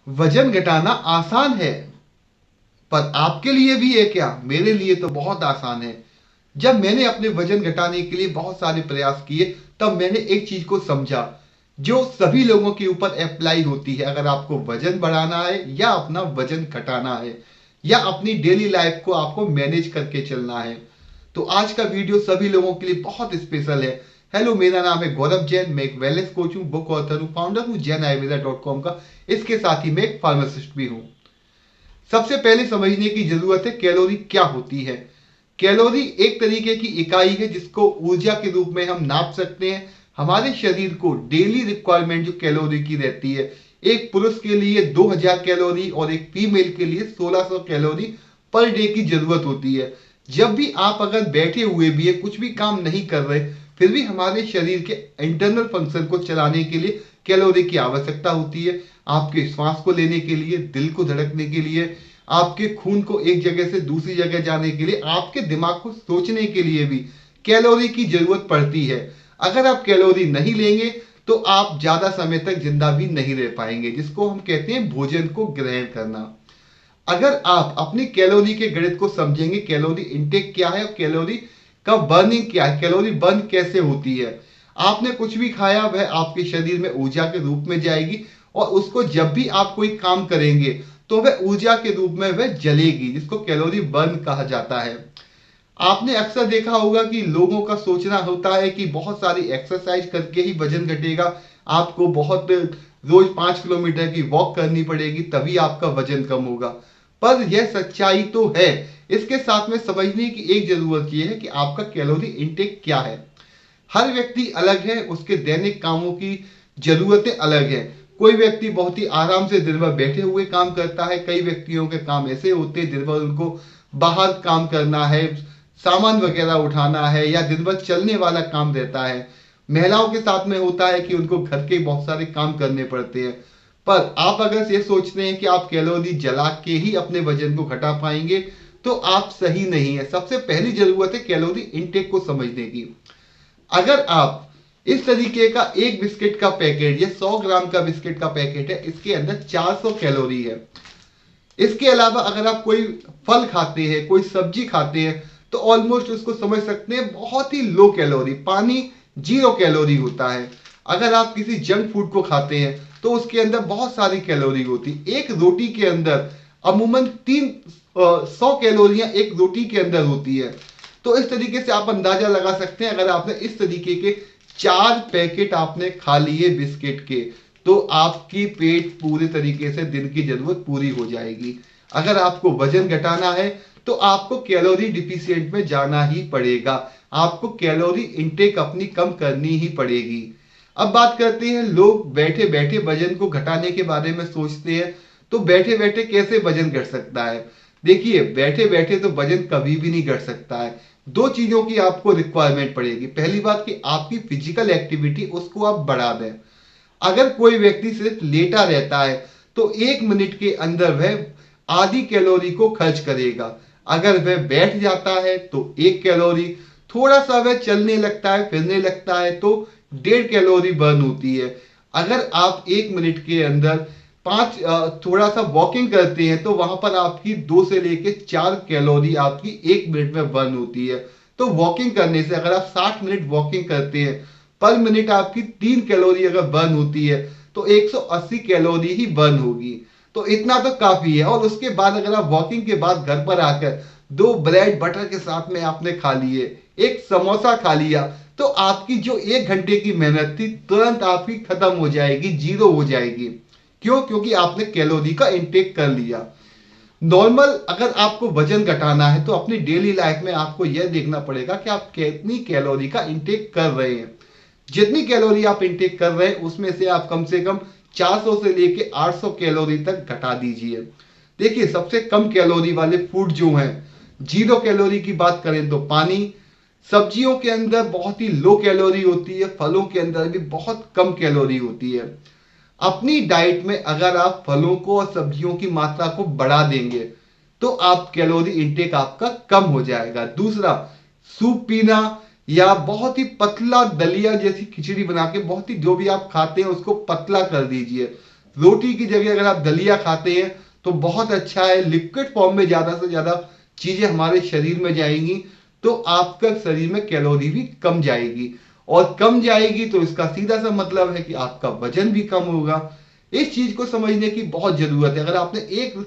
वजन घटाना आसान है, पर आपके लिए भी है क्या? मेरे लिए तो बहुत आसान है। जब मैंने अपने वजन घटाने के लिए बहुत सारे प्रयास किए, तब मैंने एक चीज को समझा जो सभी लोगों के ऊपर अप्लाई होती है। अगर आपको वजन बढ़ाना है या अपना वजन घटाना है या अपनी डेली लाइफ को आपको मैनेज करके चलना है, तो आज का वीडियो सभी लोगों के लिए बहुत स्पेशल है। हेलो, मेरा नाम है गौरव जैन। मैं एक वेलनेस कोच हूँ, बुक ऑथर हूँ, फाउंडर हूँ जैन-ayurveda.com का। इसके साथ ही मैं एक फार्मासिस्ट भी हूँ। सबसे पहले समझने की जरूरत है कैलोरी क्या होती है। कैलोरी एक तरीके की इकाई है जिसको ऊर्जा के रूप में हम नाप सकते हैं। हमारे शरीर को डेली रिक्वायरमेंट जो कैलोरी की रहती है, एक पुरुष के लिए 2000 कैलोरी और एक फीमेल के लिए 1600 कैलोरी पर डे की जरूरत होती है। जब भी आप अगर बैठे हुए भी है, कुछ भी काम नहीं कर रहे, फिर भी हमारे शरीर के इंटरनल फंक्शन को चलाने के लिए कैलोरी की आवश्यकता होती है। आपके श्वास को लेने के लिए, दिल को धड़कने के लिए, आपके खून को एक जगह से दूसरी जगह जाने के लिए, आपके दिमाग को सोचने के लिए भी कैलोरी की जरूरत पड़ती है। अगर आप कैलोरी नहीं लेंगे तो आप ज्यादा समय तक जिंदा भी नहीं रह पाएंगे, जिसको हम कहते हैं भोजन को ग्रहण करना। अगर आप अपनी कैलोरी के गणित को समझेंगे, कैलोरी इनटेक क्या है और कैलोरी का बर्निंग क्या है, कैलोरी बर्न कैसे होती है। आपने कुछ भी खाया वह आपके शरीर में ऊर्जा के रूप में जाएगी, और उसको जब भी आप कोई काम करेंगे तो वह ऊर्जा के रूप में वह जलेगी, जिसको कैलोरी बर्न कहा जाता है। आपने अक्सर देखा होगा कि लोगों का सोचना होता है कि बहुत सारी एक्सरसाइज करके ही वजन घटेगा, आपको बहुत रोज 5 किलोमीटर की वॉक करनी पड़ेगी तभी आपका वजन कम होगा। पर यह सच्चाई तो है। इसके साथ में समझने की एक जरूरत यह है कि आपका कैलोरी इनटेक क्या है। हर व्यक्ति अलग है, उसके दैनिक कामों की जरूरतें अलग है। कोई व्यक्ति बहुत ही आराम से दिन भर बैठे हुए काम करता है, कई व्यक्तियों के काम ऐसे होते हैं दिन भर उनको बाहर काम करना है, सामान वगैरह उठाना है, या दिन भर चलने वाला काम रहता है। महिलाओं के साथ में होता है कि उनको घर के बहुत सारे काम करने पड़ते हैं। पर आप अगर ये सोचते हैं कि आप कैलोरी जला के ही अपने वजन को घटा पाएंगे, तो आप सही नहीं है। सबसे पहली जरूरत है कैलोरी इनटेक को समझने की। अगर आप इस तरीके का एक बिस्किट का पैकेट, ये 100 ग्राम का बिस्किट का पैकेट है, इसके अंदर 400 कैलोरी है। इसके अलावा अगर आप कोई फल खाते हैं, कोई सब्जी खाते हैं, तो ऑलमोस्ट उसको समझ सकते हैं बहुत ही लो कैलोरी, पानी 0 कैलोरी होता है। अगर आप किसी जंक फूड को खाते हैं तो उसके अंदर बहुत सारी कैलोरी होती है। एक रोटी के अंदर अमूमन 100 कैलोरियां एक रोटी के अंदर होती है। तो इस तरीके से आप अंदाजा लगा सकते हैं, अगर आपने इस तरीके के 4 पैकेट आपने खा लिए बिस्किट के, तो आपकी पेट पूरी तरीके से दिन की जरूरत पूरी हो जाएगी। अगर आपको वजन घटाना है तो आपको कैलोरी डिफिशिएंट में जाना ही पड़ेगा, आपको कैलोरी इनटेक अपनी कम करनी ही पड़ेगी। अब बात करते हैं, लोग बैठे बैठे वजन को घटाने के बारे में सोचते हैं। तो बैठे बैठे कैसे वजन घट सकता है? देखिए, बैठे बैठे तो वजन कभी भी नहीं घट सकता है। दो चीजों की आपको रिक्वायरमेंट पड़ेगी। पहली बात कि आपकी फिजिकल एक्टिविटी उसको आप बढ़ा दें। अगर कोई व्यक्ति सिर्फ लेटा रहता है तो 1 मिनट के अंदर वह आधी कैलोरी को खर्च करेगा। अगर वह बैठ जाता है तो 1 कैलोरी, थोड़ा सा वह चलने लगता है, फिरने लगता है, तो 1.5 कैलोरी बर्न होती है। अगर आप 1 मिनट के अंदर थोड़ा सा वॉकिंग करते हैं तो वहां पर आपकी 2 से लेके 4 कैलोरी आपकी 1 मिनट में बर्न होती है। तो वॉकिंग करने से अगर आप 60 मिनट वॉकिंग करते हैं, पर मिनट आपकी 3 कैलोरी अगर बर्न होती है, तो 180 कैलोरी ही बर्न होगी। तो इतना तो काफी है। और उसके बाद अगर आप वॉकिंग के बाद घर पर आकर 2 ब्रेड बटर के साथ में आपने खा लिए, एक समोसा खा लिया, तो आपकी जो 1 घंटे की मेहनत थी तुरंत आपकी खत्म हो जाएगी, जीरो हो जाएगी। क्यों? क्योंकि आपने कैलोरी का इंटेक कर लिया। नॉर्मल अगर आपको वजन घटाना है तो अपनी डेली लाइफ में आपको यह देखना पड़ेगा कि आप कितनी कैलोरी का इंटेक कर रहे हैं। जितनी कैलोरी आप इंटेक कर रहे हैं उसमें से कम 400 से लेके 800 कैलोरी तक घटा दीजिए। देखिए, सबसे कम कैलोरी वाले फूड जो हैं, 0 कैलोरी की बात करें तो पानी, सब्जियों के अंदर बहुत ही लो कैलोरी होती है, फलों के अंदर भी बहुत कम कैलोरी होती है। अपनी डाइट में अगर आप फलों को और सब्जियों की मात्रा को बढ़ा देंगे तो आप कैलोरी इंटेक आपका कम हो जाएगा। दूसरा, सूप पीना या बहुत ही पतला दलिया जैसी खिचड़ी बना के, बहुत ही जो भी आप खाते हैं उसको पतला कर दीजिए। रोटी की जगह अगर आप दलिया खाते हैं तो बहुत अच्छा है। लिक्विड फॉर्म में ज्यादा से ज्यादा चीजें हमारे शरीर में जाएंगी तो आपका शरीर में कैलोरी भी कम जाएगी, और कम जाएगी तो इसका सीधा सा मतलब है कि आपका वजन भी कम होगा। इस चीज को समझने की बहुत जरूरत है। अगर आपने 1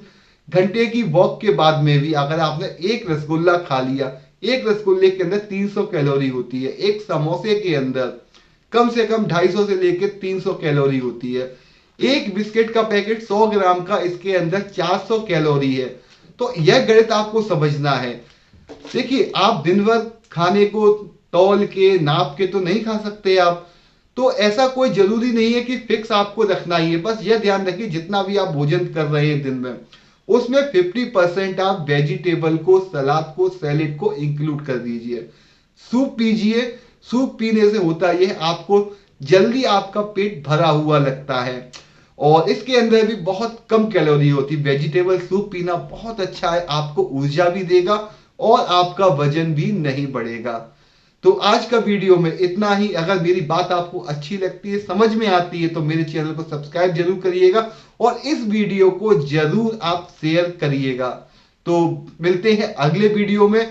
घंटे की वॉक के बाद में भी अगर आपने एक रसगुल्ला खा लिया, एक रसगुल्ले के अंदर 300 कैलोरी होती है, एक समोसे के अंदर कम से कम 250 से लेकर 300 कैलोरी होती है, एक बिस्किट का पैकेट 100 ग्राम का इसके अंदर 400 कैलोरी है। तो यह गणित आपको समझना है। देखिए, आप दिन भर खाने को तौल के नाप के तो नहीं खा सकते आप, तो ऐसा कोई जरूरी नहीं है कि फिक्स आपको रखना ही है। बस यह ध्यान रखिए जितना भी आप भोजन कर रहे हैं दिन में, उसमें 50% आप वेजिटेबल को, सलाद को, सैलेड को इंक्लूड कर दीजिए। सूप पीजिए। सूप पीने से होता यह आपको जल्दी आपका पेट भरा हुआ लगता है, और इसके अंदर भी बहुत कम कैलोरी होती। वेजिटेबल सूप पीना बहुत अच्छा है, आपको ऊर्जा भी देगा और आपका वजन भी नहीं बढ़ेगा। तो आज का वीडियो में इतना ही। अगर मेरी बात आपको अच्छी लगती है, समझ में आती है, तो मेरे चैनल को सब्सक्राइब जरूर करिएगा और इस वीडियो को जरूर आप शेयर करिएगा। तो मिलते हैं अगले वीडियो में।